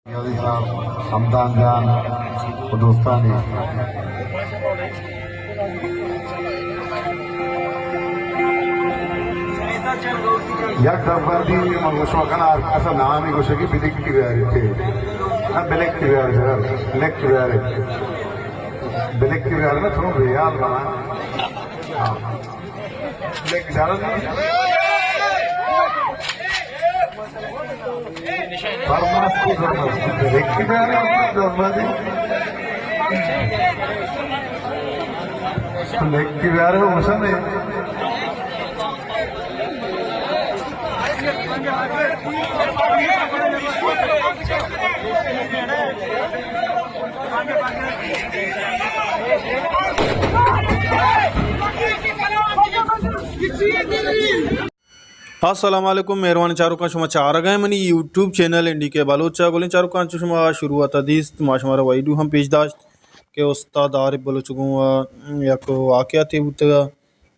यादी साहब, हमदान जान और दोस्तानी याक दरबारी मगोशवाखाना असा नामी गोशगी बिलिक टिव्यारे थे ना बेलेक टिव्यारे जरा लेक टिव्यारे बेलेक टिव्यारे ना थोड़ा रियाल बना हाँ लेक जरा farmasi lekki bere olmadı lekki bere olsa ne अस्सलाम वालेकुम मेहरबानी चारों का शुमा चार गए मनी यूट्यूब चैनल इंडी के बलोचा गोलें चारों का शुमा शुरुआत हदीस माशमारा वाइडू हम पेश दाश्त के उस्ताद आरिफ बलोचगो या को वाक़या थे बुतगा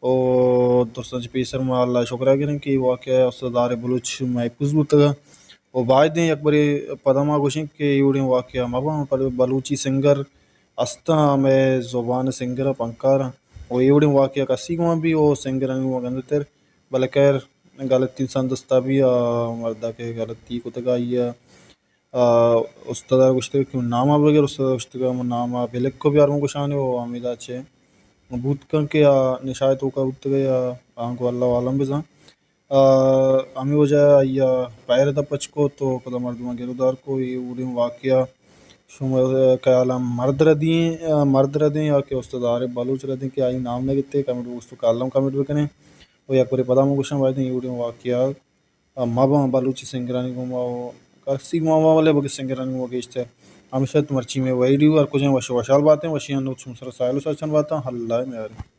और दोस्तों पेसर में अल्लाह शुक्र गिरन कि वाक़या उस्ताद आरिफ बलोच महफूज बुतगा और बाद एक बारे पदमा गोशिंग के यूड़े वाक़या मबा पर बलूची सिंगर अस्ता में ज़ुबान सिंगर पंकार और यूड़े वाक़या कसी को भी वो सिंगर गंदतर बलकर गलती इंसान दस्ता भी मर्दा के गलती को तक आई है उस्ताद गुश्ते क्यों नामा बगैर उस्ताद गुश्ते का नामा बेलक को भी आरमो को शान है वो आमिदा चे बूत कर के निशायत होका उत गया आंको अल्लाह आलम बिज़ा आमी वजह या पैर द पच को तो कदम मर्दमा गिरदार को ये उड़े वाक़या शुम कयाला मर्द रदी या के उस्ताद आरिफ बलूच रदी के आई नाम ने कितने कमेंट उस्तो कालम कमेंट भी करें वो या पूरे पदा मुगुशम वायदे यूडी वाक़या माबा बलूची सिंगरानी गुमा वो कसी मामा वाले बगे सिंगरानी वो गेस्ते हमेशा तुम्हारी में वही और कुछ वश वशाल बातें वशियां नोट सुमसर साइलो सचन बातें हल्ला है मेरे